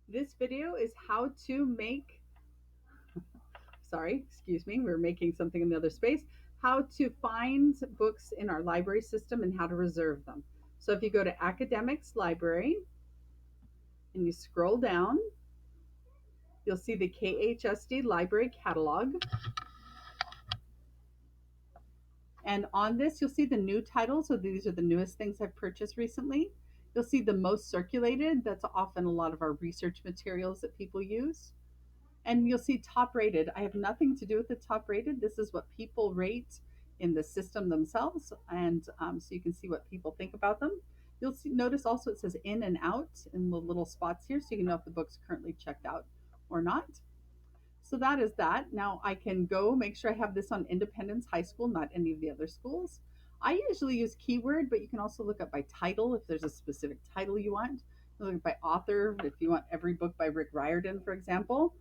This video is how to make, sorry, excuse me, we're making something in the other space, how to find books in our library system and how to reserve them. So if you go to Academics Library and you scroll down, you'll see the KHSD Library Catalog. And on this, you'll see the new titles. So these are the newest things I've purchased recently. You'll see the most circulated. That's often a lot of our research materials that people use. And you'll see top rated. I have nothing to do with the top rated. This is what people rate in the system themselves. And so you can see what people think about them. You'll see, notice also it says in and out in the little spots here, so you can know if the book's currently checked out or not. So that is that. Now I can go make sure I have this on Independence High School, not any of the other schools. I usually use keyword, but you can also look up by title if there's a specific title you want. You look by author if you want every book by Rick Riordan, for example,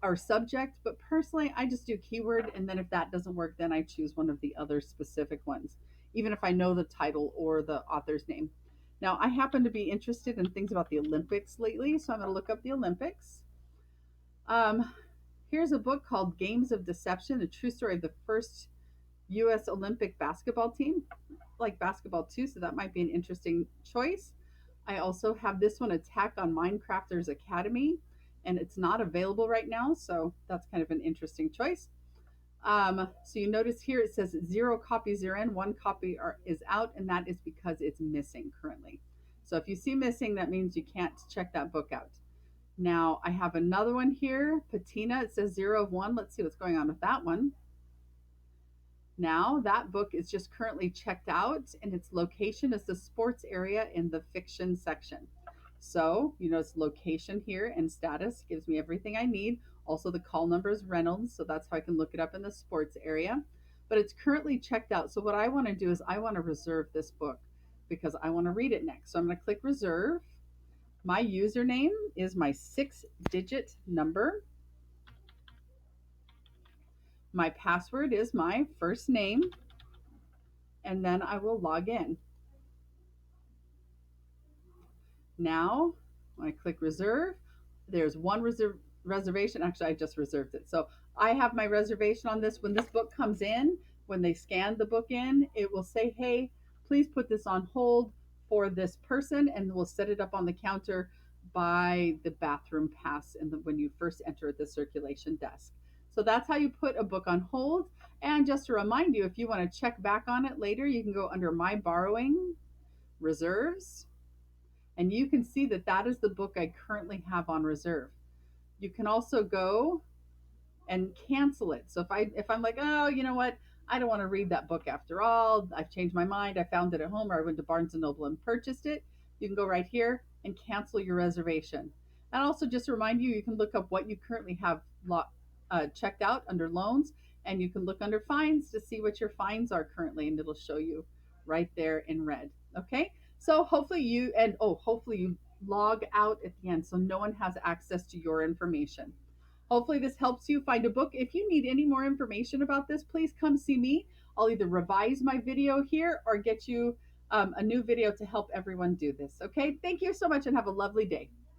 or subject. But personally, I just do keyword, and then if that doesn't work, then I choose one of the other specific ones, even if I know the title or the author's name. Now, I happen to be interested in things about the Olympics lately, so I'm going to look up the Olympics. Um, Here's a book called Games of Deception, a true story of the first U.S. Olympic basketball team. I like basketball too, so that might be an interesting choice. I also have this one, Attack on Minecrafters Academy, and it's not available right now, so that's kind of an interesting choice. So you notice here it says 0 copies are in, 1 copy is out, and that is because it's missing currently. So if you see missing, that means you can't check that book out. Now I have another one here, Patina. It says 0 of 1. Let's see what's going on with that one. Now that book is just currently checked out, and its location is the sports area in the fiction section. So, you know, it's location here and status gives me everything I need. Also, the call number is Reynolds, so that's how I can look it up in the sports area. But it's currently checked out. So, what I want to do is I want to reserve this book because I want to read it next. So, I'm going to click reserve. My username is my 6-digit number. My password is my first name, and then I will log in. Now, when I click reserve, there's one reservation. Actually, I just reserved it. So I have my reservation on this. When this book comes in, when they scan the book in, it will say, hey, please put this on hold for this person, and we'll set it up on the counter by the bathroom pass when you first enter at the circulation desk. So that's how you put a book on hold. And just to remind you, if you want to check back on it later, you can go under My Borrowing Reserves, and you can see that that is the book I currently have on reserve. You can also go and cancel it. So if I'm like, oh, you know what, I don't want to read that book after all, I've changed my mind, I found it at home, or I went to Barnes and Noble and purchased it, you can go right here and cancel your reservation. And also just to remind you, you can look up what you currently have checked out under loans, and you can look under fines to see what your fines are currently, and it'll show you right there in red. Okay, so hopefully you log out at the end so no one has access to your information. Hopefully this helps you find a book. If you need any more information about this, please come see me. I'll either revise my video here or get you a new video to help everyone do this. Okay, thank you so much and have a lovely day.